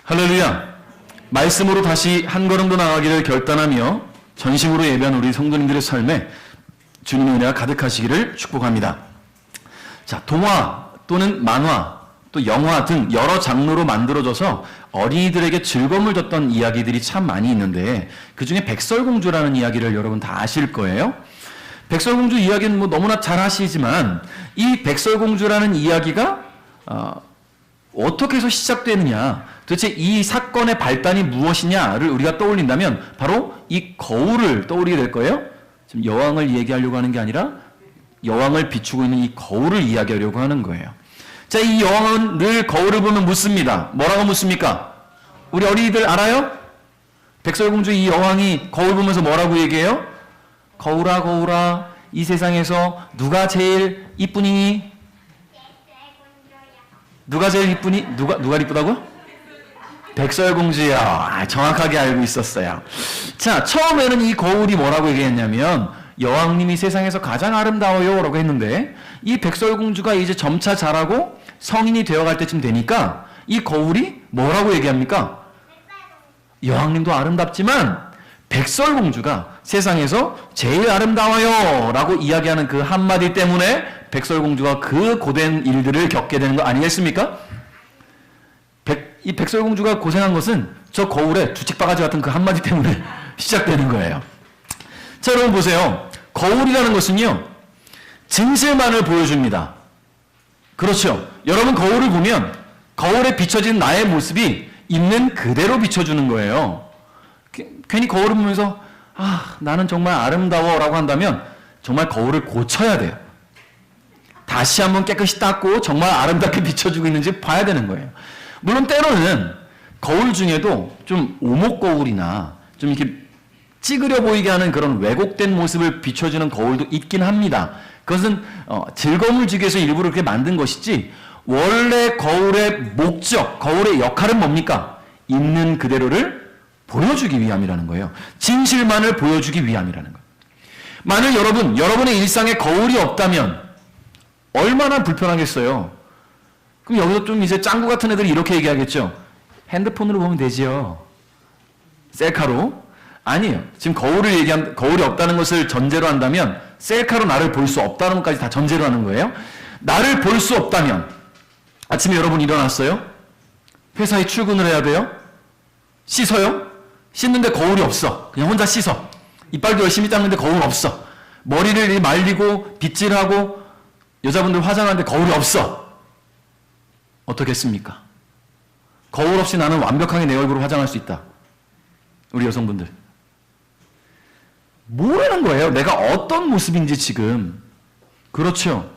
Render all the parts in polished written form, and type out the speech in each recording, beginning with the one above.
할렐루야. 말씀으로 다시 한 걸음 더 나아가기를 결단하며 전심으로 예배한 우리 성도님들의 삶에 주님의 은혜가 가득하시기를 축복합니다. 자, 동화 또는 만화 또 영화 등 여러 장르로 만들어져서 어린이들에게 즐거움을 줬던 이야기들이 참 많이 있는데 그 중에 백설공주라는 이야기를 여러분 다 아실 거예요. 백설공주 이야기는 뭐 너무나 잘 아시지만 이 백설공주라는 이야기가 어떻게 해서 시작되느냐, 도대체 이 사건의 발단이 무엇이냐를 우리가 떠올린다면 바로 이 거울을 떠올리게 될 거예요. 지금 여왕을 얘기하려고 하는 게 아니라 여왕을 비추고 있는 이 거울을 이야기하려고 하는 거예요. 자, 이 여왕은 늘 거울을 보면 묻습니다. 뭐라고 묻습니까? 우리 어린이들 알아요? 백설공주 이 여왕이 거울 보면서 뭐라고 얘기해요? 거울아 거울아, 이 세상에서 누가 제일 이쁘니? 누가 제일 이쁘니? 누가 이쁘다고요? 백설공주요. 정확하게 알고 있었어요. 자, 처음에는 이 거울이 뭐라고 얘기했냐면 여왕님이 세상에서 가장 아름다워요 라고 했는데 이 백설공주가 이제 점차 자라고 성인이 되어갈 때쯤 되니까 이 거울이 뭐라고 얘기합니까? 여왕님도 아름답지만 백설공주가 세상에서 제일 아름다워요 라고 이야기하는 그 한마디 때문에 백설공주가 그 고된 일들을 겪게 되는 거 아니겠습니까? 이 백설공주가 고생한 것은 저 거울에 두칙바가지 같은 그 한마디 때문에 시작되는 거예요. 자, 여러분 보세요. 거울이라는 것은요, 진실만을 보여줍니다. 그렇죠. 여러분 거울을 보면 거울에 비춰진 나의 모습이 있는 그대로 비춰주는 거예요. 괜히 거울을 보면서 나는 정말 아름다워 라고 한다면 정말 거울을 고쳐야 돼요. 다시 한번 깨끗이 닦고 정말 아름답게 비춰주고 있는지 봐야 되는 거예요. 물론 때로는 거울 중에도 좀 오목거울이나 좀 이렇게 찌그려 보이게 하는 그런 왜곡된 모습을 비춰주는 거울도 있긴 합니다. 그것은 즐거움을 주기 위해서 일부러 그렇게 만든 것이지 원래 거울의 목적, 거울의 역할은 뭡니까? 있는 그대로를 보여주기 위함이라는 거예요. 진실만을 보여주기 위함이라는 거예요. 만일 여러분의 일상에 거울이 없다면 얼마나 불편하겠어요. 그럼 여기서 좀 이제 짱구 같은 애들이 이렇게 얘기하겠죠. 핸드폰으로 보면 되지요. 셀카로. 아니에요. 지금 거울이 없다는 것을 전제로 한다면 셀카로 나를 볼 수 없다는 것까지 다 전제로 하는 거예요. 나를 볼 수 없다면 아침에 여러분 일어났어요? 회사에 출근을 해야 돼요? 씻어요? 씻는데 거울이 없어. 그냥 혼자 씻어. 이빨도 열심히 닦는데 거울 없어. 머리를 말리고 빗질하고 여자분들 화장하는데 거울이 없어. 어떻겠습니까? 거울 없이 나는 완벽하게 내 얼굴을 화장할 수 있다. 우리 여성분들. 뭐라는 거예요? 내가 어떤 모습인지 지금. 그렇죠.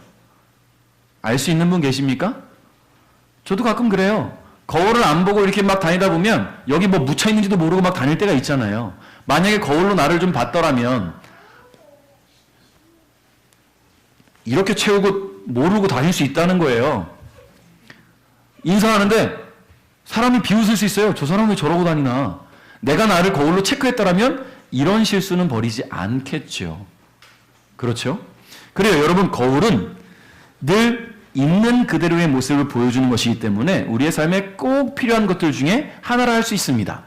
알 수 있는 분 계십니까? 저도 가끔 그래요. 거울을 안 보고 이렇게 막 다니다 보면 여기 뭐 묻혀있는지도 모르고 막 다닐 때가 있잖아요. 만약에 거울로 나를 좀 봤더라면 이렇게 채우고 모르고 다닐 수 있다는 거예요. 인사하는데 사람이 비웃을 수 있어요. 저 사람 왜 저러고 다니나. 내가 나를 거울로 체크했다라면 이런 실수는 벌이지 않겠죠. 그렇죠? 그래요. 여러분, 거울은 늘 있는 그대로의 모습을 보여주는 것이기 때문에 우리의 삶에 꼭 필요한 것들 중에 하나라 할 수 있습니다.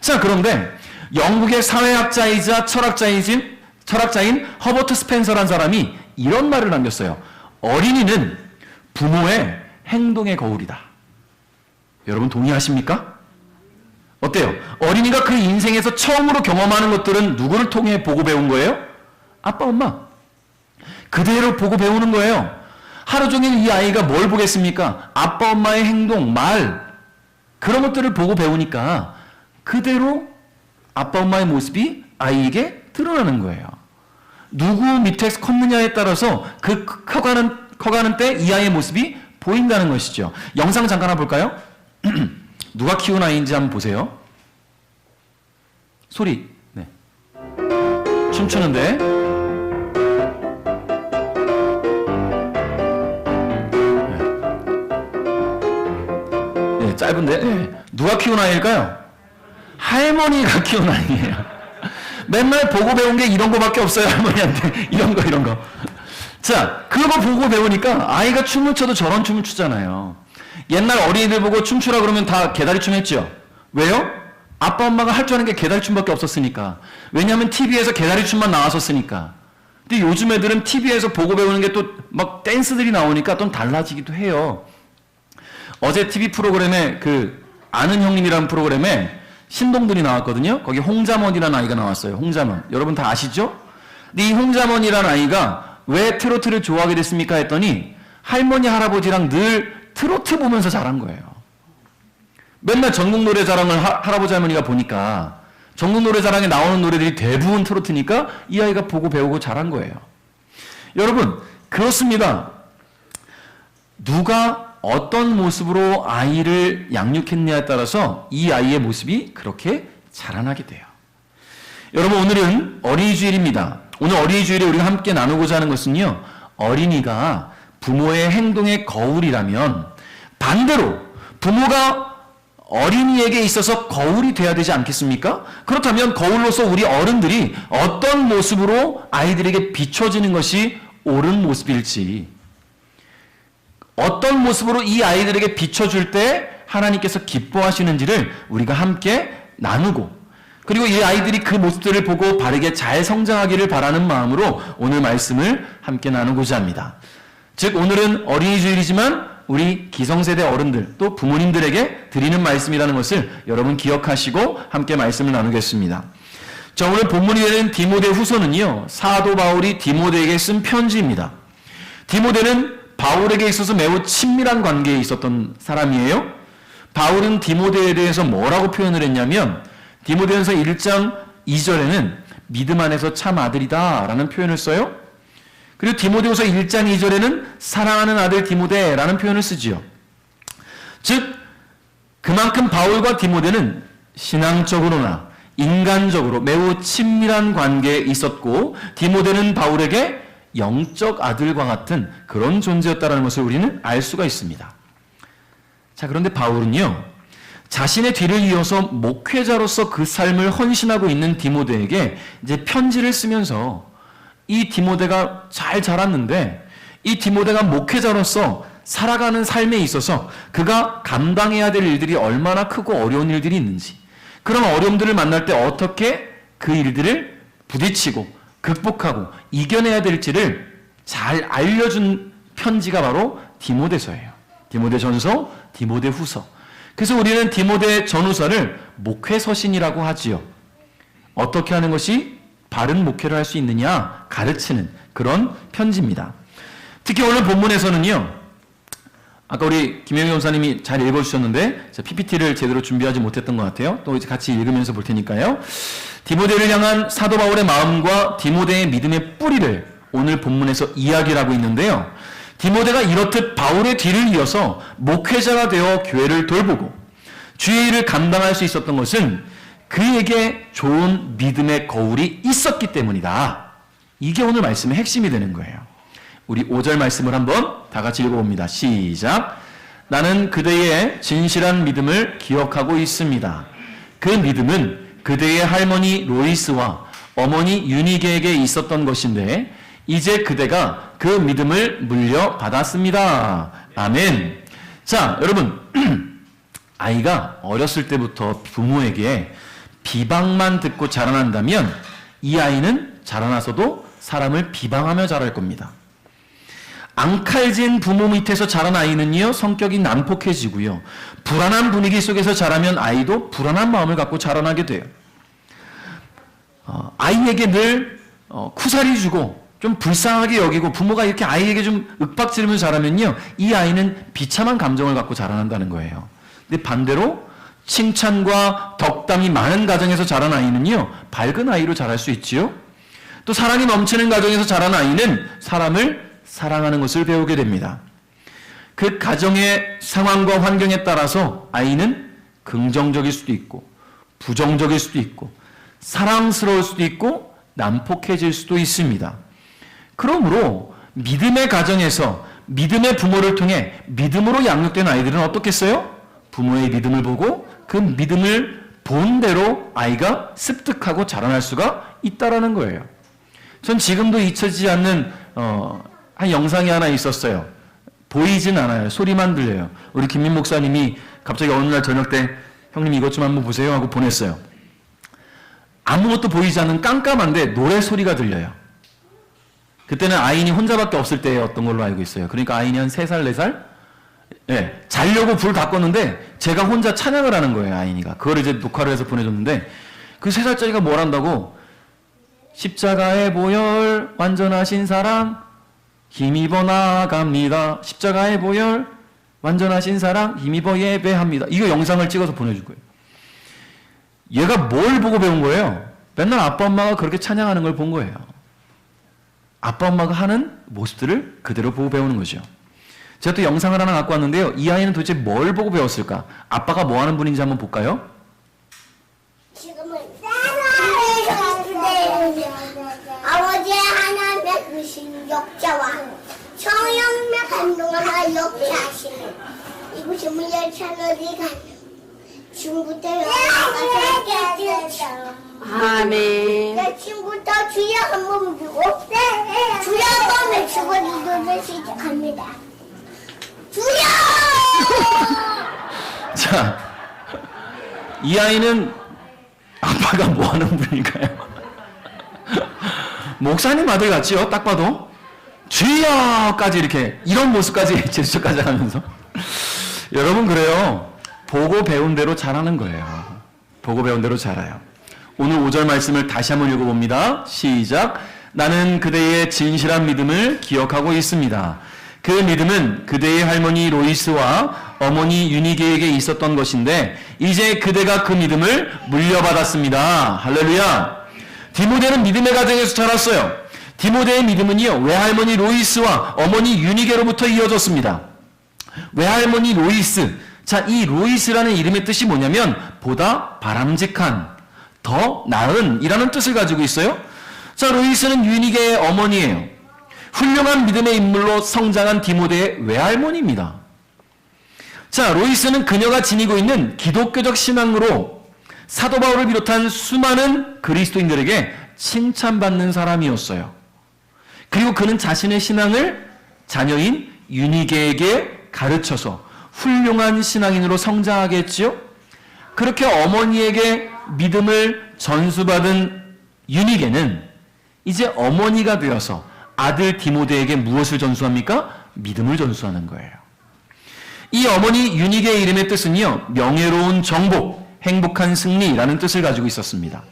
자, 그런데 영국의 사회학자이자 철학자인 허버트 스펜서라는 사람이 이런 말을 남겼어요. 어린이는 부모의 행동의 거울이다. 여러분 동의하십니까? 어때요? 어린이가 그 인생에서 처음으로 경험하는 것들은 누구를 통해 보고 배운 거예요? 아빠, 엄마. 그대로 보고 배우는 거예요. 하루 종일 이 아이가 뭘 보겠습니까? 아빠, 엄마의 행동, 말, 그런 것들을 보고 배우니까 그대로 아빠, 엄마의 모습이 아이에게 드러나는 거예요. 누구 밑에서 컸느냐에 따라서 그 커가는 때 이 아이의 모습이 보인다는 것이죠. 영상 잠깐 한번 볼까요? 누가 키운 아이인지 한번 보세요. 소리. 네. 춤추는데. 네, 짧은데. 네. 누가 키운 아이일까요? 할머니가 키운 아이예요. 맨날 보고 배운 게 이런 거밖에 없어요. 할머니한테. 이런 거. 자, 그거 보고 배우니까 아이가 춤을 춰도 저런 춤을 추잖아요. 옛날 어린이들 보고 춤추라 그러면 다 개다리 춤 했죠? 왜요? 아빠 엄마가 할 줄 아는 게 개다리춤밖에 없었으니까. 왜냐하면 TV에서 개다리춤만 나왔었으니까. 근데 요즘 애들은 TV에서 보고 배우는 게 또 막 댄스들이 나오니까 좀 달라지기도 해요. 어제 TV 프로그램에 아는 형님이라는 프로그램에 신동들이 나왔거든요. 거기 홍자먼이라는 아이가 나왔어요. 홍자먼. 여러분 다 아시죠? 근데 이 홍자먼이라는 아이가 왜 트로트를 좋아하게 됐습니까? 했더니 할머니 할아버지랑 늘 트로트 보면서 자란 거예요. 맨날 전국 노래자랑을 할아버지 할머니가 보니까 전국 노래자랑에 나오는 노래들이 대부분 트로트니까 이 아이가 보고 배우고 자란 거예요. 여러분 그렇습니다. 누가 어떤 모습으로 아이를 양육했냐에 따라서 이 아이의 모습이 그렇게 자라나게 돼요. 여러분 오늘은 어린이 주일입니다. 오늘 어린이 주일에 우리가 함께 나누고자 하는 것은요. 어린이가 부모의 행동의 거울이라면 반대로 부모가 어린이에게 있어서 거울이 돼야 되지 않겠습니까? 그렇다면 거울로서 우리 어른들이 어떤 모습으로 아이들에게 비춰지는 것이 옳은 모습일지, 어떤 모습으로 이 아이들에게 비춰줄 때 하나님께서 기뻐하시는지를 우리가 함께 나누고, 그리고 이 아이들이 그 모습들을 보고 바르게 잘 성장하기를 바라는 마음으로 오늘 말씀을 함께 나누고자 합니다. 즉 오늘은 어린이 주일이지만 우리 기성세대 어른들 또 부모님들에게 드리는 말씀이라는 것을 여러분 기억하시고 함께 말씀을 나누겠습니다. 자, 오늘 본문이 되는 디모데 후서는요, 사도 바울이 디모데에게 쓴 편지입니다. 디모데는 바울에게 있어서 매우 친밀한 관계에 있었던 사람이에요. 바울은 디모데에 대해서 뭐라고 표현을 했냐면 디모데전서 1장 2절에는 믿음 안에서 참 아들이다 라는 표현을 써요. 그리고 디모데후서 1장 2절에는 사랑하는 아들 디모데라는 표현을 쓰지요. 즉 그만큼 바울과 디모데는 신앙적으로나 인간적으로 매우 친밀한 관계에 있었고 디모데는 바울에게 영적 아들과 같은 그런 존재였다는 것을 우리는 알 수가 있습니다. 자, 그런데 바울은요, 자신의 뒤를 이어서 목회자로서 그 삶을 헌신하고 있는 디모데에게 이제 편지를 쓰면서 이 디모데가 잘 자랐는데 이 디모데가 목회자로서 살아가는 삶에 있어서 그가 감당해야 될 일들이 얼마나 크고 어려운 일들이 있는지, 그런 어려움들을 만날 때 어떻게 그 일들을 부딪히고 극복하고 이겨내야 될지를 잘 알려준 편지가 바로 디모데서예요. 디모데전서, 디모데후서. 그래서 우리는 디모데 전후서를 목회서신이라고 하지요. 어떻게 하는 것이 바른 목회를 할 수 있느냐 가르치는 그런 편지입니다. 특히 오늘 본문에서는요, 아까 우리 김영희 원사님이 잘 읽어주셨는데 PPT를 제대로 준비하지 못했던 것 같아요. 또 이제 같이 읽으면서 볼 테니까요. 디모데를 향한 사도 바울의 마음과 디모데의 믿음의 뿌리를 오늘 본문에서 이야기를 하고 있는데요. 디모데가 이렇듯 바울의 뒤를 이어서 목회자가 되어 교회를 돌보고 주의 일을 감당할 수 있었던 것은 그에게 좋은 믿음의 거울이 있었기 때문이다. 이게 오늘 말씀의 핵심이 되는 거예요. 우리 5절 말씀을 한번 다 같이 읽어봅니다. 시작. 나는 그대의 진실한 믿음을 기억하고 있습니다. 그 믿음은 그대의 할머니 로이스와 어머니 유니게에게 있었던 것인데 이제 그대가 그 믿음을 물려받았습니다. 아멘. 자, 여러분 아이가 어렸을 때부터 부모에게 비방만 듣고 자라난다면 이 아이는 자라나서도 사람을 비방하며 자랄 겁니다. 앙칼진 부모 밑에서 자란 아이는요, 성격이 난폭해지고요, 불안한 분위기 속에서 자라면 아이도 불안한 마음을 갖고 자라나게 돼요. 아이에게 늘 쿠사리 주고 좀 불쌍하게 여기고 부모가 이렇게 아이에게 좀 윽박지르면서 자라면요, 이 아이는 비참한 감정을 갖고 자라난다는 거예요. 근데 반대로 칭찬과 덕담이 많은 가정에서 자란 아이는요, 밝은 아이로 자랄 수 있지요. 또 사랑이 넘치는 가정에서 자란 아이는 사람을 사랑하는 것을 배우게 됩니다. 그 가정의 상황과 환경에 따라서 아이는 긍정적일 수도 있고 부정적일 수도 있고 사랑스러울 수도 있고 난폭해질 수도 있습니다. 그러므로 믿음의 가정에서 믿음의 부모를 통해 믿음으로 양육된 아이들은 어떻겠어요? 부모의 믿음을 보고 그 믿음을 본 대로 아이가 습득하고 자라날 수가 있다라는 거예요. 전 지금도 잊혀지지 않는 한 영상이 하나 있었어요. 보이진 않아요. 소리만 들려요. 우리 김민 목사님이 갑자기 어느 날 저녁 때 형님 이것 좀 한번 보세요 하고 보냈어요. 아무것도 보이지 않는 깜깜한데 노래 소리가 들려요. 그때는 아인이 혼자밖에 없을 때였던 걸로 알고 있어요. 그러니까 아인이 한 3살, 4살? 예, 자려고 불 다 껐는데 제가 혼자 찬양을 하는 거예요, 아인이가. 그걸 이제 녹화를 해서 보내줬는데 그 3살짜리가 뭘 한다고? 십자가의 보혈, 완전하신 사랑, 힘입어 나아갑니다. 십자가의 보혈, 완전하신 사랑, 힘입어 예배합니다. 이거 영상을 찍어서 보내줄 거예요. 얘가 뭘 보고 배운 거예요? 맨날 아빠 엄마가 그렇게 찬양하는 걸 본 거예요. 아빠 엄마가 하는 모습들을 그대로 보고 배우는 거죠. 제가 또 영상을 하나 갖고 왔는데요. 이 아이는 도대체 뭘 보고 배웠을까? 아빠가 뭐 하는 분인지 한번 볼까요? 지금은 아버지 하나님의 크신 역자와 성령의 감동하나 역사하시는 이곳이 물열차로 가는 지금부터 영원까지 아멘. 지금부터 주여 한번 부르고 주여 한번 외치고 기도를 시작합니다. 주여! 자, 이 아이는 아빠가 뭐 하는 분일까요? 목사님 아들 같지요? 딱 봐도 주여까지 이렇게 이런 모습까지 제스처까지 하면서 여러분 그래요. 보고 배운 대로 잘하는 거예요. 보고 배운 대로 잘해요. 오늘 5절 말씀을 다시 한번 읽어봅니다. 시작. 나는 그대의 진실한 믿음을 기억하고 있습니다. 그 믿음은 그대의 할머니 로이스와 어머니 유니게에게 있었던 것인데 이제 그대가 그 믿음을 물려받았습니다. 할렐루야. 디모데는 믿음의 가정에서 자랐어요. 디모데의 믿음은요, 외할머니 로이스와 어머니 유니게로부터 이어졌습니다. 외할머니 로이스. 자, 이 로이스라는 이름의 뜻이 뭐냐면 보다 바람직한, 더 나은 이라는 뜻을 가지고 있어요. 자, 로이스는 유니게의 어머니예요. 훌륭한 믿음의 인물로 성장한 디모데의 외할머니입니다. 자, 로이스는 그녀가 지니고 있는 기독교적 신앙으로 사도 바울을 비롯한 수많은 그리스도인들에게 칭찬받는 사람이었어요. 그리고 그는 자신의 신앙을 자녀인 유니게에게 가르쳐서 훌륭한 신앙인으로 성장하게 했지요. 그렇게 어머니에게 믿음을 전수받은 유니게는 이제 어머니가 되어서 아들 디모데에게 무엇을 전수합니까? 믿음을 전수하는 거예요. 이 어머니 유니게의 이름의 뜻은요, 명예로운 정복, 행복한 승리라는 뜻을 가지고 있었습니다.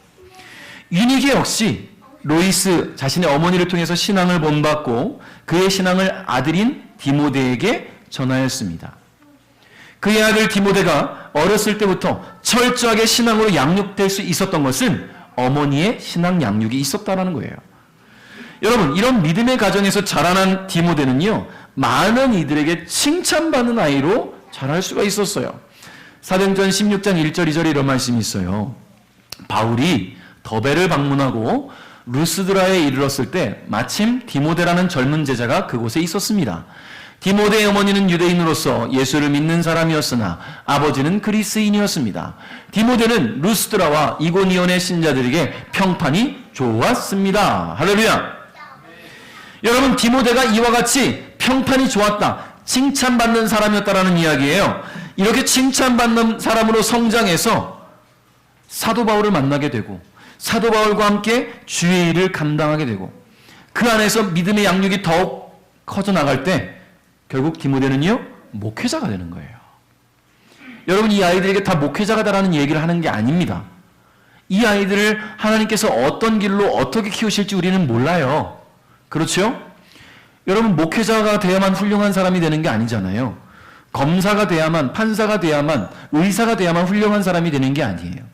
유니게 역시 로이스 자신의 어머니를 통해서 신앙을 본받고 그의 신앙을 아들인 디모데에게 전하였습니다. 그의 아들 디모데가 어렸을 때부터 철저하게 신앙으로 양육될 수 있었던 것은 어머니의 신앙 양육이 있었다는 거예요. 여러분, 이런 믿음의 가정에서 자라난 디모데는요, 많은 이들에게 칭찬받는 아이로 자랄 수가 있었어요. 사도행전 16장 1절 2절에 이런 말씀이 있어요. 바울이 더베를 방문하고 루스드라에 이르렀을 때 마침 디모데라는 젊은 제자가 그곳에 있었습니다. 디모데의 어머니는 유대인으로서 예수를 믿는 사람이었으나 아버지는 그리스인이었습니다. 디모데는 루스드라와 이고니온의 신자들에게 평판이 좋았습니다. 할렐루야. 여러분, 디모데가 이와 같이 평판이 좋았다, 칭찬받는 사람이었다라는 이야기예요. 이렇게 칭찬받는 사람으로 성장해서 사도 바울을 만나게 되고 사도 바울과 함께 주의 일을 감당하게 되고 그 안에서 믿음의 양육이 더욱 커져나갈 때 결국 디모데는요, 목회자가 되는 거예요. 여러분, 이 아이들에게 다 목회자가 되라는 얘기를 하는 게 아닙니다. 이 아이들을 하나님께서 어떤 길로 어떻게 키우실지 우리는 몰라요. 그렇죠? 여러분, 목회자가 돼야만 훌륭한 사람이 되는 게 아니잖아요. 검사가 돼야만, 판사가 돼야만, 의사가 돼야만 훌륭한 사람이 되는 게 아니에요.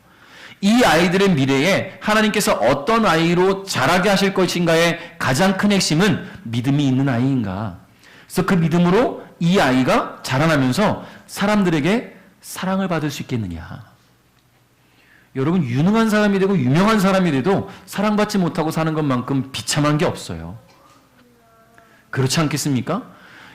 이 아이들의 미래에 하나님께서 어떤 아이로 자라게 하실 것인가의 가장 큰 핵심은 믿음이 있는 아이인가. 그래서 그 믿음으로 이 아이가 자라나면서 사람들에게 사랑을 받을 수 있겠느냐. 여러분, 유능한 사람이 되고 유명한 사람이 돼도 사랑받지 못하고 사는 것만큼 비참한 게 없어요. 그렇지 않겠습니까?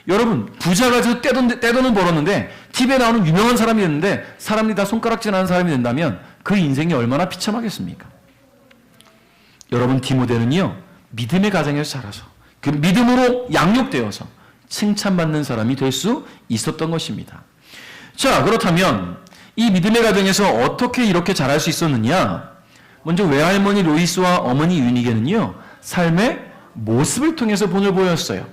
여러분, 부자가 떼돈을 벌었는데 TV에 나오는 유명한 사람이 됐는데 사람들이 다 손가락질하는 사람이 된다면 그 인생이 얼마나 비참하겠습니까? 여러분, 디모데는요, 믿음의 가정에서 자라서 그 믿음으로 양육되어서 칭찬받는 사람이 될 수 있었던 것입니다. 자, 그렇다면 이 믿음의 가정에서 어떻게 이렇게 자랄 수 있었느냐? 먼저 외할머니 로이스와 어머니 유니게는요, 삶의 모습을 통해서 본을 보였어요.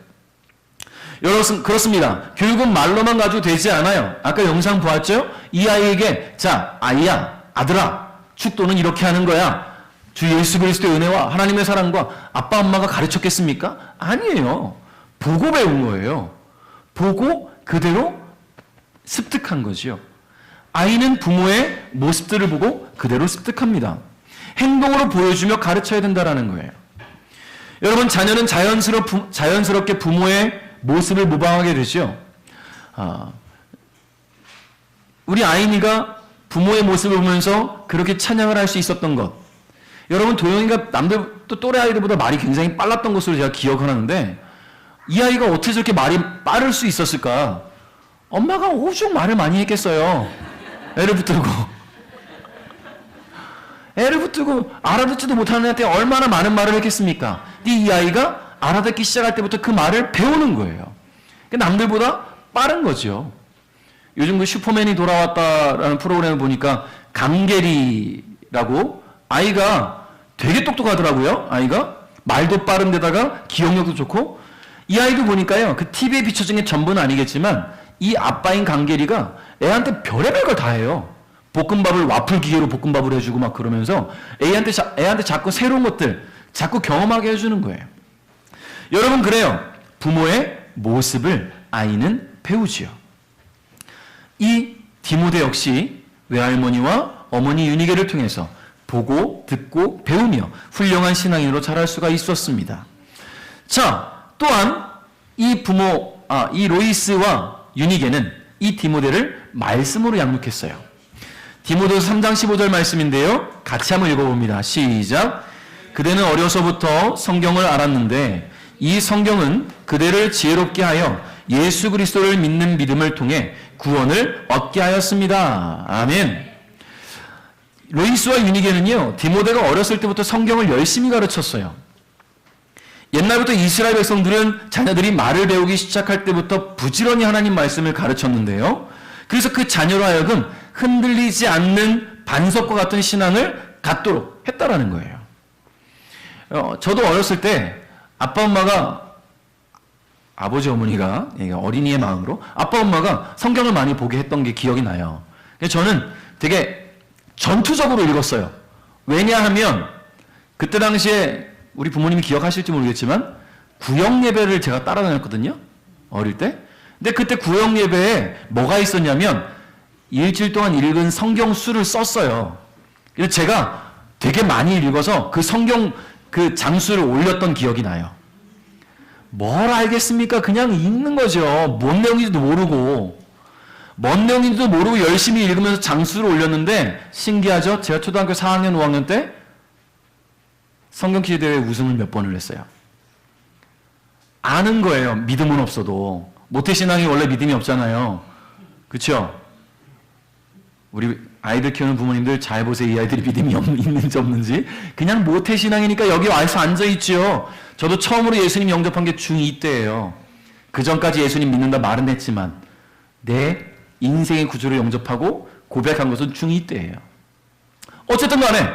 여러분, 그렇습니다. 결국은 말로만 가지고 되지 않아요. 아까 영상 보았죠? 이 아이에게, 자, 아이야, 아들아, 축도는 이렇게 하는 거야. 주 예수 그리스도의 은혜와 하나님의 사랑과 아빠, 엄마가 가르쳤겠습니까? 아니에요. 보고 배운 거예요. 보고 그대로 습득한 거지요. 아이는 부모의 모습들을 보고 그대로 습득합니다. 행동으로 보여주며 가르쳐야 된다는 거예요. 여러분, 자녀는 자연스럽게 부모의 모습을 모방하게 되죠. 우리 아이니가 부모의 모습을 보면서 그렇게 찬양을 할 수 있었던 것. 여러분, 도영이가 남들 또 또래 아이들보다 말이 굉장히 빨랐던 것으로 제가 기억을 하는데, 이 아이가 어떻게 저렇게 말이 빠를 수 있었을까? 엄마가 오죽 말을 많이 했겠어요. 애를 붙들고 알아듣지도 못하는 애한테 얼마나 많은 말을 했겠습니까? 근데 이 아이가 알아듣기 시작할 때부터 그 말을 배우는 거예요. 남들보다 빠른 거죠. 요즘 그 슈퍼맨이 돌아왔다라는 프로그램을 보니까 강계리라고 아이가 되게 똑똑하더라고요. 아이가 말도 빠른 데다가 기억력도 좋고, 이 아이도 보니까요, 그 TV에 비춰진 게 전부는 아니겠지만 이 아빠인 강계리가 애한테 별의별 걸 다 해요. 볶음밥을 와플 기계로 볶음밥을 해주고 막 그러면서 애한테 자꾸 새로운 것들 자꾸 경험하게 해주는 거예요. 여러분, 그래요. 부모의 모습을 아이는 배우지요. 이 디모데 역시 외할머니와 어머니 유니게를 통해서 보고 듣고 배우며 훌륭한 신앙인으로 자랄 수가 있었습니다. 자, 또한 이 로이스와 유니게는 이 디모데를 말씀으로 양육했어요. 디모데서 3장 15절 말씀인데요. 같이 한번 읽어봅니다. 시작. 그대는 어려서부터 성경을 알았는데 이 성경은 그대를 지혜롭게 하여 예수 그리스도를 믿는 믿음을 통해 구원을 얻게 하였습니다. 아멘. 로이스와 유니게는요, 디모데가 어렸을 때부터 성경을 열심히 가르쳤어요. 옛날부터 이스라엘 백성들은 자녀들이 말을 배우기 시작할 때부터 부지런히 하나님 말씀을 가르쳤는데요. 그래서 그 자녀로 하여금 흔들리지 않는 반석과 같은 신앙을 갖도록 했다라는 거예요. 저도 어렸을 때 아빠 엄마가, 아버지 어머니가 어린이의 마음으로 아빠 엄마가 성경을 많이 보게 했던 게 기억이 나요. 저는 되게 전투적으로 읽었어요. 왜냐하면 그때 당시에 우리 부모님이 기억하실지 모르겠지만 구역 예배를 제가 따라다녔거든요. 어릴 때. 근데 그때 구역 예배에 뭐가 있었냐면 일주일 동안 읽은 성경 수를 썼어요. 그래서 제가 되게 많이 읽어서 그 성경 그 장수를 올렸던 기억이 나요. 뭘 알겠습니까? 그냥 읽는 거죠. 뭔 내용인지도 모르고. 뭔 내용인지도 모르고 열심히 읽으면서 장수를 올렸는데 신기하죠? 제가 초등학교 4학년, 5학년 때 성경 퀴즈 대회 우승을 몇 번을 했어요. 아는 거예요. 믿음은 없어도. 모태신앙이 원래 믿음이 없잖아요. 그렇죠? 우리 아이들 키우는 부모님들 잘 보세요. 이 아이들이 믿음이 있는지 없는지. 그냥 모태신앙이니까 여기 와서 앉아있지요. 저도 처음으로 예수님 영접한 게 중2 때예요. 그 전까지 예수님 믿는다 말은 했지만 내 인생의 구주를 영접하고 고백한 것은 중2 때예요. 어쨌든 간에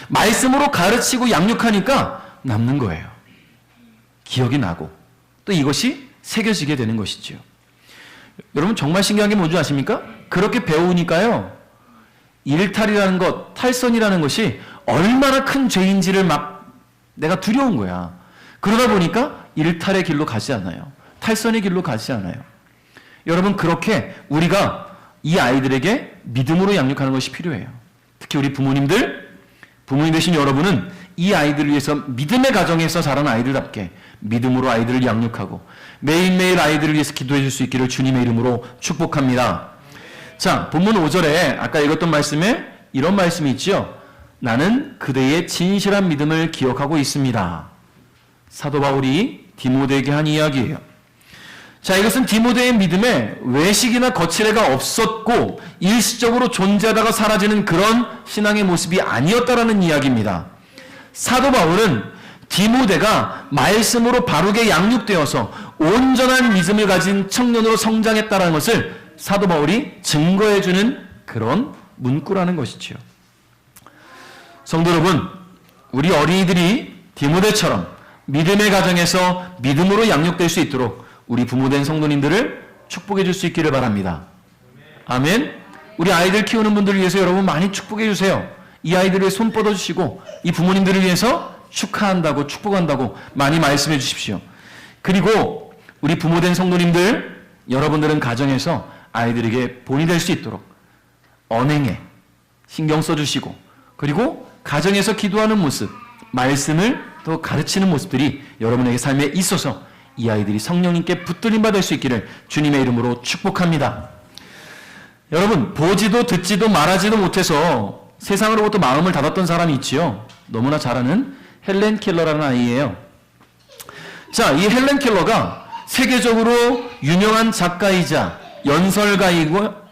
말씀으로 가르치고 양육하니까 남는 거예요. 기억이 나고 또 이것이 새겨지게 되는 것이죠. 여러분 정말 신기한 게 뭔지 아십니까? 그렇게 배우니까요. 일탈이라는 것, 탈선이라는 것이 얼마나 큰 죄인지를 막 내가 두려운 거야. 그러다 보니까 일탈의 길로 가지 않아요. 탈선의 길로 가지 않아요. 여러분 그렇게 우리가 이 아이들에게 믿음으로 양육하는 것이 필요해요. 특히 우리 부모님 되신 여러분은 이 아이들을 위해서 믿음의 가정에서 자란 아이들답게 믿음으로 아이들을 양육하고 매일매일 아이들을 위해서 기도해 줄 수 있기를 주님의 이름으로 축복합니다. 자, 본문 5절에 아까 읽었던 말씀에 이런 말씀이 있죠. 나는 그대의 진실한 믿음을 기억하고 있습니다. 사도 바울이 디모데에게 한 이야기예요. 자, 이것은 디모데의 믿음에 외식이나 거칠애가 없었고 일시적으로 존재하다가 사라지는 그런 신앙의 모습이 아니었다라는 이야기입니다. 사도 바울은 디모데가 말씀으로 바르게 양육되어서 온전한 믿음을 가진 청년으로 성장했다는 것을 사도 바울이 증거해주는 그런 문구라는 것이지요. 성도 여러분, 우리 어린이들이 디모데처럼 믿음의 가정에서 믿음으로 양육될 수 있도록 우리 부모된 성도님들을 축복해 줄 수 있기를 바랍니다. 아멘. 우리 아이들 키우는 분들을 위해서 여러분 많이 축복해 주세요. 이 아이들을 손 뻗어 주시고 이 부모님들을 위해서 축하한다고 축복한다고 많이 말씀해 주십시오. 그리고 우리 부모된 성도님들, 여러분들은 가정에서 아이들에게 본이 될 수 있도록 언행에 신경 써주시고, 그리고 가정에서 기도하는 모습, 말씀을 또 가르치는 모습들이 여러분에게 삶에 있어서 이 아이들이 성령님께 붙들림 받을 수 있기를 주님의 이름으로 축복합니다. 여러분, 보지도 듣지도 말하지도 못해서 세상으로부터 마음을 닫았던 사람이 있지요. 너무나 잘 아는 헬렌 켈러라는 아이예요. 자, 이 헬렌 켈러가 세계적으로 유명한 작가이자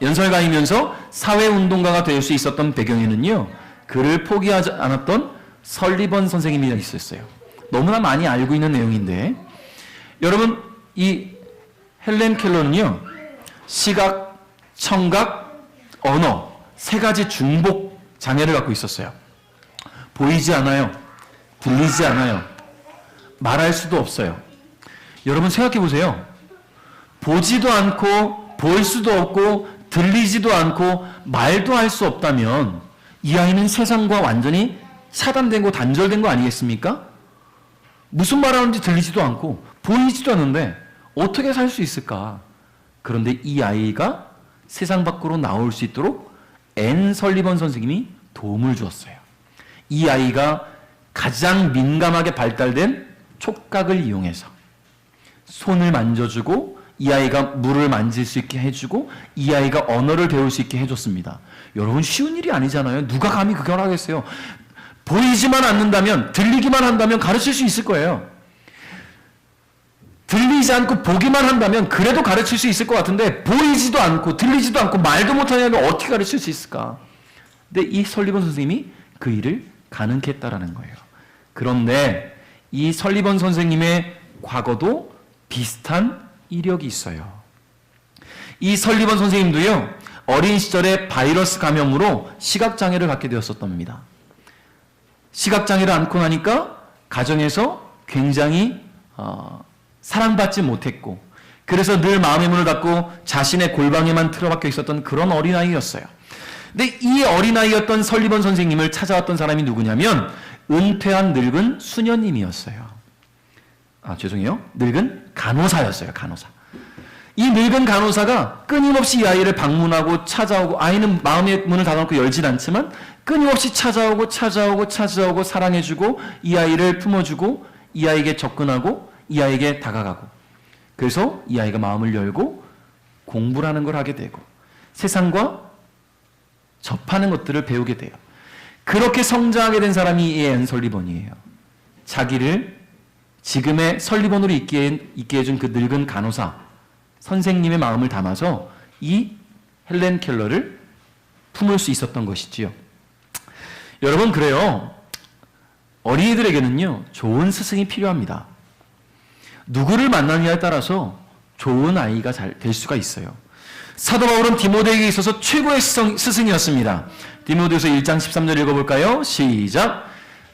연설가이면서 사회운동가가 될 수 있었던 배경에는요, 그를 포기하지 않았던 설리번 선생님이 있었어요. 너무나 많이 알고 있는 내용인데, 여러분, 이 헬렌 켈러는요, 시각, 청각, 언어 세 가지 중복 장애를 갖고 있었어요. 보이지 않아요. 들리지 않아요. 말할 수도 없어요. 여러분 생각해 보세요. 보지도 않고 볼 수도 없고 들리지도 않고 말도 할 수 없다면 이 아이는 세상과 완전히 차단된 단절된 거 아니겠습니까? 무슨 말하는지 들리지도 않고 보이지도 않는데 어떻게 살 수 있을까? 그런데 이 아이가 세상 밖으로 나올 수 있도록 앤 설리번 선생님이 도움을 주었어요. 이 아이가 가장 민감하게 발달된 촉각을 이용해서 손을 만져주고, 이 아이가 물을 만질 수 있게 해주고, 이 아이가 언어를 배울 수 있게 해줬습니다. 여러분, 쉬운 일이 아니잖아요. 누가 감히 그걸 하겠어요? 보이지만 않는다면, 들리기만 한다면 가르칠 수 있을 거예요. 들리지 않고 보기만 한다면 그래도 가르칠 수 있을 것 같은데, 보이지도 않고 들리지도 않고 말도 못하냐면 어떻게 가르칠 수 있을까? 근데 이 설리번 선생님이 그 일을 가능케 했다라는 거예요. 그런데 이 설리번 선생님의 과거도 비슷한 이력이 있어요. 이 설리번 선생님도요, 어린 시절에 바이러스 감염으로 시각장애를 갖게 되었었답니다. 시각장애를 앓고 나니까 가정에서 굉장히 사랑받지 못했고, 그래서 늘 마음의 문을 닫고 자신의 골방에만 틀어박혀 있었던 그런 어린아이였어요. 근데 이 어린아이였던 설리번 선생님을 찾아왔던 사람이 누구냐면 은퇴한 늙은 수녀님이었어요. 죄송해요. 늙은 간호사였어요. 간호사. 이 늙은 간호사가 끊임없이 이 아이를 방문하고 찾아오고, 아이는 마음의 문을 닫아놓고 열진 않지만 끊임없이 찾아오고 사랑해주고, 이 아이를 품어주고, 이 아이에게 접근하고, 이 아이에게 다가가고, 그래서 이 아이가 마음을 열고 공부라는 걸 하게 되고 세상과 접하는 것들을 배우게 돼요. 그렇게 성장하게 된 사람이 이 앤 설리번이에요. 자기를 지금의 설리번으로 있게 해준 그 늙은 간호사 선생님의 마음을 담아서 이 헬렌 켈러를 품을 수 있었던 것이지요. 여러분, 그래요. 어린이들에게는요, 좋은 스승이 필요합니다. 누구를 만나느냐에 따라서 좋은 아이가 될 수가 있어요. 사도 바울은 디모데에게 있어서 최고의 스승이었습니다. 디모데후서 1장 13절 읽어볼까요? 시작.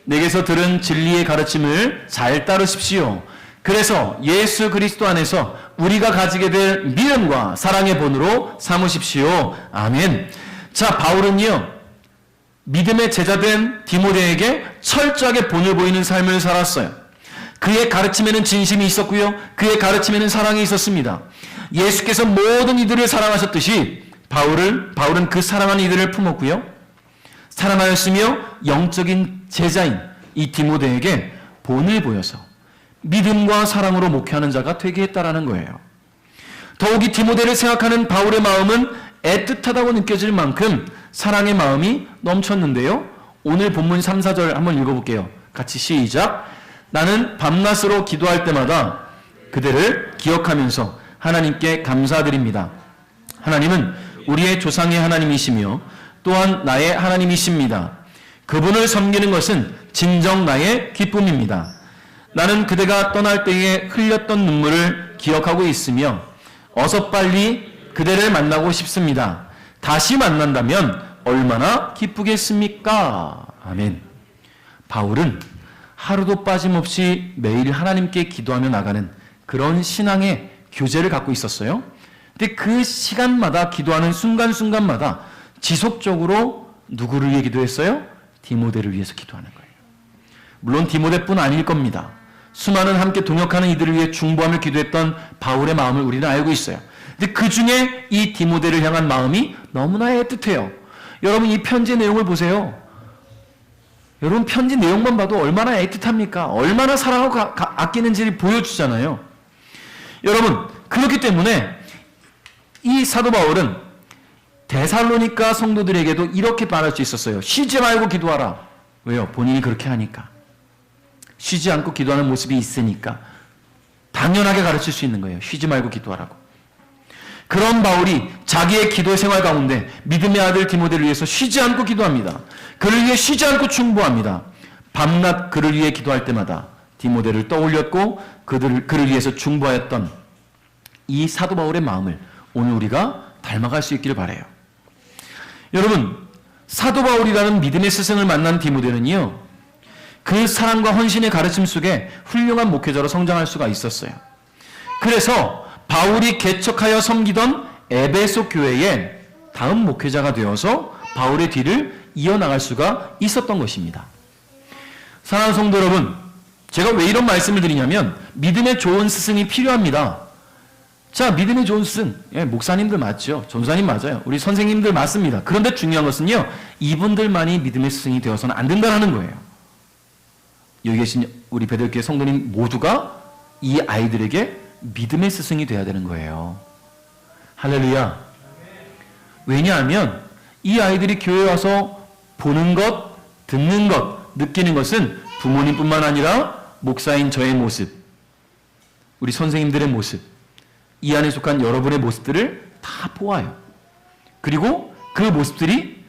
내게서 들은 진리의 가르침을 잘 따르십시오. 그래서 예수 그리스도 안에서 우리가 가지게 될 믿음과 사랑의 본으로 삼으십시오. 아멘. 자, 바울은요, 믿음의 제자된 디모데에게 철저하게 본을 보이는 삶을 살았어요. 그의 가르침에는 진심이 있었고요, 그의 가르침에는 사랑이 있었습니다. 예수께서 모든 이들을 사랑하셨듯이 바울은 그 사랑하는 이들을 품었고요, 사랑하였으며 영적인 제자인 이 디모데에게 본을 보여서 믿음과 사랑으로 목회하는 자가 되게 했다라는 거예요. 더욱이 디모데를 생각하는 바울의 마음은 애틋하다고 느껴질 만큼 사랑의 마음이 넘쳤는데요. 오늘 본문 3, 4절 한번 읽어볼게요. 같이 시작. 나는 밤낮으로 기도할 때마다 그대를 기억하면서 하나님께 감사드립니다. 하나님은 우리의 조상의 하나님이시며 또한 나의 하나님이십니다. 그분을 섬기는 것은 진정 나의 기쁨입니다. 나는 그대가 떠날 때에 흘렸던 눈물을 기억하고 있으며 어서 빨리 그대를 만나고 싶습니다. 다시 만난다면 얼마나 기쁘겠습니까? 아멘. 바울은 하루도 빠짐없이 매일 하나님께 기도하며 나가는 그런 신앙의 교제를 갖고 있었어요. 근데 그 시간마다 기도하는 순간순간마다 지속적으로 누구를 위해 기도했어요? 디모데를 위해서 기도하는 거예요. 물론 디모데뿐 아닐 겁니다. 수많은 함께 동역하는 이들을 위해 중보하며 기도했던 바울의 마음을 우리는 알고 있어요. 근데 그 중에 이 디모데를 향한 마음이 너무나 애틋해요. 여러분 이 편지 내용을 보세요. 여러분 편지 내용만 봐도 얼마나 애틋합니까? 얼마나 사랑하고 아끼는지를 보여주잖아요. 여러분 그렇기 때문에 이 사도 바울은 데살로니가 성도들에게도 이렇게 말할 수 있었어요. 쉬지 말고 기도하라. 왜요? 본인이 그렇게 하니까. 쉬지 않고 기도하는 모습이 있으니까 당연하게 가르칠 수 있는 거예요. 쉬지 말고 기도하라고. 그런 바울이 자기의 기도 생활 가운데 믿음의 아들 디모데를 위해서 쉬지 않고 기도합니다. 그를 위해 쉬지 않고 충고합니다. 밤낮 그를 위해 기도할 때마다 디모데를 떠올렸고 그를 위해서 중보하였던 이 사도 바울의 마음을 오늘 우리가 닮아갈 수 있기를 바라요. 여러분 사도 바울이라는 믿음의 스승을 만난 디모데는요, 그 사랑과 헌신의 가르침 속에 훌륭한 목회자로 성장할 수가 있었어요. 그래서 바울이 개척하여 섬기던 에베소 교회의 다음 목회자가 되어서 바울의 뒤를 이어나갈 수가 있었던 것입니다. 사랑하는 성도 여러분, 제가 왜 이런 말씀을 드리냐면 믿음의 좋은 스승이 필요합니다. 자, 믿음의 좋은 스승, 목사님들 맞죠? 전사님 맞아요. 우리 선생님들 맞습니다. 그런데 중요한 것은요, 이분들만이 믿음의 스승이 되어서는 안 된다는 거예요. 여기 계신 우리 베들교회 성도님 모두가 이 아이들에게 믿음의 스승이 되어야 되는 거예요. 할렐루야. 왜냐하면 이 아이들이 교회에 와서 보는 것, 듣는 것, 느끼는 것은 부모님뿐만 아니라 목사인 저의 모습, 우리 선생님들의 모습, 이 안에 속한 여러분의 모습들을 다 보아요. 그리고 그 모습들이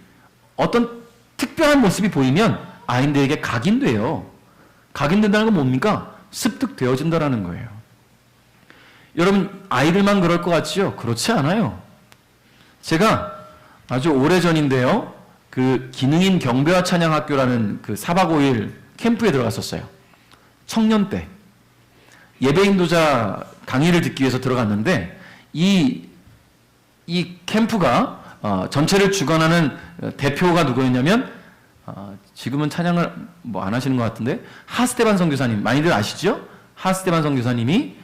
어떤 특별한 모습이 보이면 아이들에게 각인돼요. 각인된다는 건 뭡니까? 습득되어진다는 거예요. 여러분 아이들만 그럴 것 같지요? 그렇지 않아요. 제가 아주 오래전인데요, 그 기능인 경배와 찬양학교라는 그 4박 5일 캠프에 들어갔었어요. 청년 때 예배 인도자 강의를 듣기 위해서 들어갔는데 이 캠프가 전체를 주관하는 대표가 누구였냐면 지금은 찬양을 뭐 안 하시는 것 같은데 하스테반 선교사님, 많이들 아시죠? 하스테반 선교사님이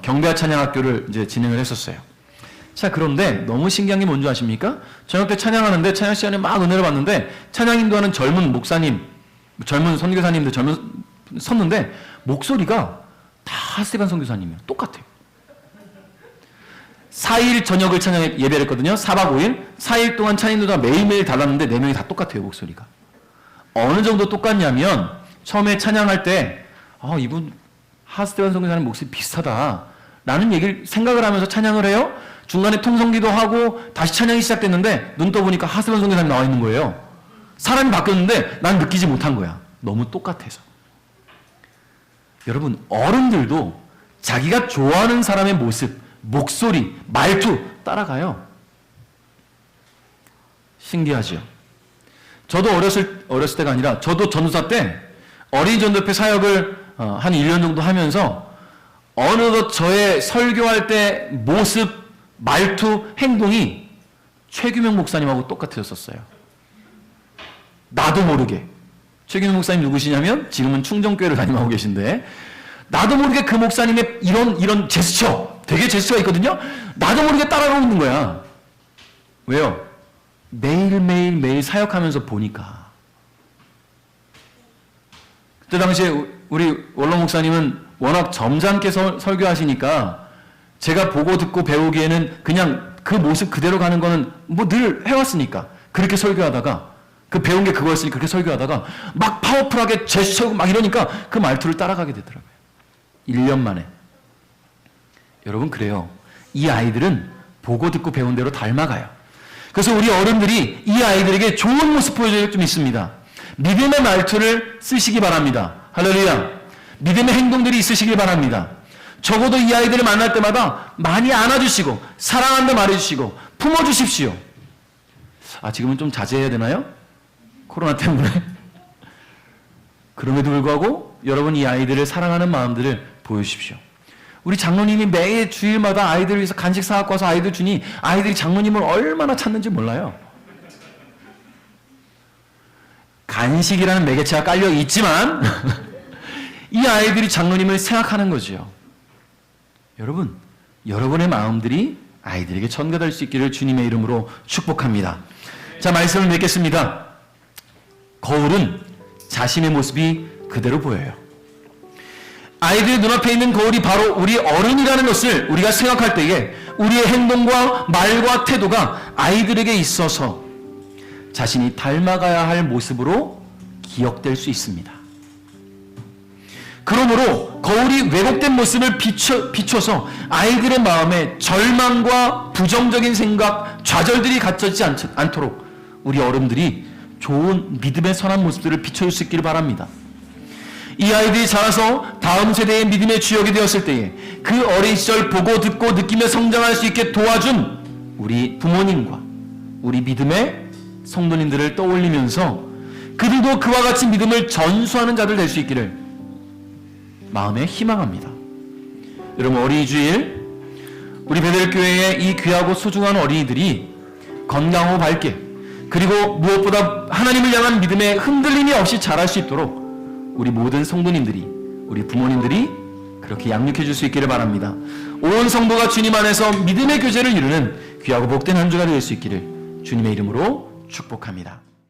경배와 찬양학교를 이제 진행을 했었어요. 자, 그런데 너무 신기한 게 뭔지 아십니까? 저녁 때 찬양하는데 찬양 시간에 막 은혜를 받는데 찬양 인도하는 젊은 목사님, 젊은 선교사님들 섰는데 목소리가 다 하스테반 선교사님이에요. 똑같아요. 4일 저녁을 찬양 예배를 했거든요. 4박 5일. 4일 동안 찬양 인도가 매일매일 달랐는데 4명이 다 똑같아요, 목소리가. 어느 정도 똑같냐면 처음에 찬양할 때 이분 하스테반 선교사님 목소리 비슷하다 라는 얘기를 생각을 하면서 찬양을 해요. 중간에 통성기도 하고 다시 찬양이 시작됐는데 눈 떠보니까 하스테반 선교사님 나와 있는 거예요. 사람이 바뀌었는데 난 느끼지 못한 거야. 너무 똑같아서. 여러분 어른들도 자기가 좋아하는 사람의 모습, 목소리, 말투 따라가요. 신기하죠? 저도 어렸을 때가 아니라 저도 전도사 때 어린이 전도협회 사역을 한 1년 정도 하면서 어느덧 저의 설교할 때 모습, 말투, 행동이 최규명 목사님하고 똑같아졌었어요. 나도 모르게. 최규명 목사님 누구시냐면 지금은 충정교회를 담임하고 계신데 나도 모르게 그 목사님의 이런 제스처, 되게 제스처가 있거든요. 나도 모르게 따라가고 있는 거야. 왜요? 매일 사역하면서 보니까. 그때 당시에 우리 원로 목사님은 워낙 점잖게 설교하시니까 제가 보고 듣고 배우기에는 그냥 그 모습 그대로 가는 거는 뭐 늘 해왔으니까 그렇게 설교하다가 그 배운 게 그거였으니까 그렇게 설교하다가 막 파워풀하게 제스처고 막 이러니까 그 말투를 따라가게 되더라고요. 1년 만에. 여러분 그래요. 이 아이들은 보고 듣고 배운 대로 닮아가요. 그래서 우리 어른들이 이 아이들에게 좋은 모습 보여줄 게 좀 있습니다. 믿음의 말투를 쓰시기 바랍니다. 할렐루야. 믿음의 행동들이 있으시길 바랍니다. 적어도 이 아이들을 만날 때마다 많이 안아주시고 사랑한다 말해주시고 품어주십시오. 지금은 좀 자제해야 되나요? 코로나 때문에. 그럼에도 불구하고 여러분 이 아이들을 사랑하는 마음들을 보여주십시오. 우리 장로님이 매일 주일마다 아이들을 위해서 간식 사갖고 와서 아이들 주니 아이들이 장로님을 얼마나 찾는지 몰라요. 간식이라는 매개체가 깔려 있지만 이 아이들이 장로님을 생각하는 거죠. 여러분, 여러분의 마음들이 아이들에게 전가될 수 있기를 주님의 이름으로 축복합니다. 자, 말씀을 맺겠습니다. 거울은 자신의 모습이 그대로 보여요. 아이들의 눈앞에 있는 거울이 바로 우리 어른이라는 것을 우리가 생각할 때에 우리의 행동과 말과 태도가 아이들에게 있어서 자신이 닮아가야 할 모습으로 기억될 수 있습니다. 그러므로 거울이 왜곡된 모습을 비춰서 아이들의 마음에 절망과 부정적인 생각, 좌절들이 갇혀지지 않도록 우리 어른들이 좋은 믿음의 선한 모습들을 비춰줄 수 있기를 바랍니다. 이 아이들이 자라서 다음 세대의 믿음의 주역이 되었을 때에 그 어린 시절 보고 듣고 느끼며 성장할 수 있게 도와준 우리 부모님과 우리 믿음의 성도님들을 떠올리면서 그들도 그와 같이 믿음을 전수하는 자들 될 수 있기를 마음에 희망합니다. 여러분, 어린이 주일 우리 베델교회의 이 귀하고 소중한 어린이들이 건강하고 밝게, 그리고 무엇보다 하나님을 향한 믿음에 흔들림이 없이 자랄 수 있도록 우리 모든 성도님들이, 우리 부모님들이 그렇게 양육해 줄 수 있기를 바랍니다. 온 성도가 주님 안에서 믿음의 교제를 이루는 귀하고 복된 한 주가 될 수 있기를 주님의 이름으로 축복합니다.